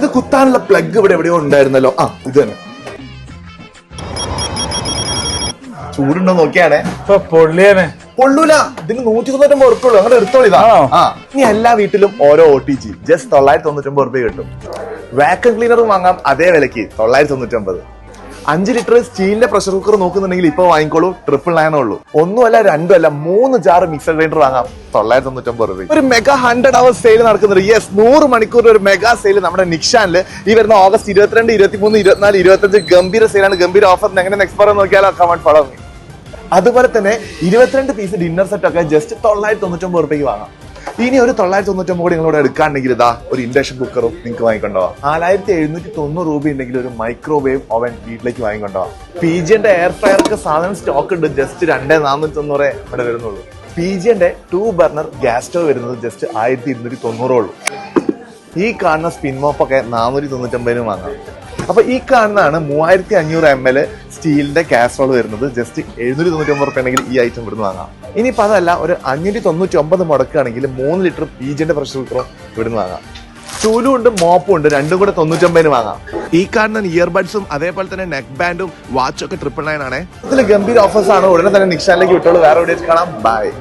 ഇത് കുത്താനുള്ള പ്ലഗ് ഇവിടെ എവിടെയോ ഉണ്ടായിരുന്നല്ലോ. ഇത് തന്നെ. ചൂടുണ്ടോ നോക്കിയാണേ. പൊള്ളൂല. ഇതിന് 199 ഉറുപ്പുള്ളൂ. അങ്ങനെ എടുത്തോളിതാ. ഇനി എല്ലാ വീട്ടിലും ഓരോ OTG ജസ്റ്റ് 999 ഉറുപ്പ കിട്ടും. വാക്യൂം ക്ലീനറും വാങ്ങാം അതേ വിലക്ക് 999. 5 ലിറ്റർ സ്റ്റീലിന്റെ പ്രഷർ കുക്കർ നോക്കുന്നുണ്ടെങ്കിൽ ഇപ്പൊ വാങ്ങിക്കോളൂ. 999 ഉള്ളൂ. ഒന്നുമല്ല രണ്ടുമല്ല 3 ജാർ മിക്സർ ഗ്രൈൻഡർ വാങ്ങാം 999 രൂപ. ഒരു മെഗാ 100 hours സെയിൽ നടക്കുന്നുണ്ട്. യെസ്, 100 മണിക്കൂർ ഒരു മെഗാ സെയിൽ നമ്മുടെ നിക്ഷാനില് ഈ വരുന്ന ഓഗസ്റ്റ് 22, 23, 24, 25 ഗംഭീര സെയിലാണ്. ഗംഭീര ഓഫർ. എങ്ങനെ നെക്സ്റ്റ് പറയാൻ നോക്കിയാലോ? Comment follow me. അതുപോലെ തന്നെ 22 പീസ് ഡിന്നർ സെറ്റ് ഒക്കെ ജസ്റ്റ് 999 രൂപയ്ക്ക് വാങ്ങാം. ഇനി ഒരു 999 കൂടി നിങ്ങളോട് എടുക്കാണെങ്കിൽ ഇതാ ഒരു ഇൻഡക്ഷൻ കുക്കറും നിങ്ങൾക്ക് വാങ്ങിക്കൊണ്ടോ. 4790 രൂപ ഉണ്ടെങ്കിൽ ഒരു മൈക്രോവേവ് ഓവൻ വീട്ടിലേക്ക് വാങ്ങിക്കൊണ്ടോ. PGന്റെ എയർ ഫ്രയർ ഒക്കെ സാധനം സ്റ്റോക്ക് ഉണ്ട്. ജസ്റ്റ് 2490 ഇവിടെ വരുന്നുള്ളൂ. PGന്റെ 2 ബർണർ ഗ്യാസ് സ്റ്റവ് വരുന്നത് ജസ്റ്റ് 1290 ഉള്ളൂ. ഈ കാണുന്ന സ്പിൻ മോപ്പ് ഒക്കെ 495 വാങ്ങാം. അപ്പൊ ഈ കാണുന്നതാണ് 3500 ml സ്റ്റീലിന്റെ കാസറോൾ വരുന്നത്. ജസ്റ്റ് 799 രൂപ ഉണ്ടെങ്കിൽ ഈ ഐറ്റം ഇവിടുന്ന് വാങ്ങാം. ഇനിയിപ്പോ അതല്ല, ഒരു 599 മുടക്കുകയാണെങ്കിൽ 3 ലിറ്റർ PGന്റെ പ്രഷർ കുക്കറും ഇവിടുന്ന് വാങ്ങാം. ചൂലും ഉണ്ട്, മോപ്പും ഉണ്ട്. രണ്ടും കൂടെ 99 വാങ്ങാം. ഈ കാണുന്ന ഇയർബഡ്സും അതേപോലെ തന്നെ നെക്ക് ബാൻഡും വാച്ചും ഒക്കെ 999 ആണേ. ഇതിൽ ഗംഭീര ഓഫേഴ്സ് ആണ്. ഉടനെ തന്നെ നിക്ഷാനിലേക്ക് വിട്ടോളൂ. വേറെ എവിടെ കാണാം. ബൈ.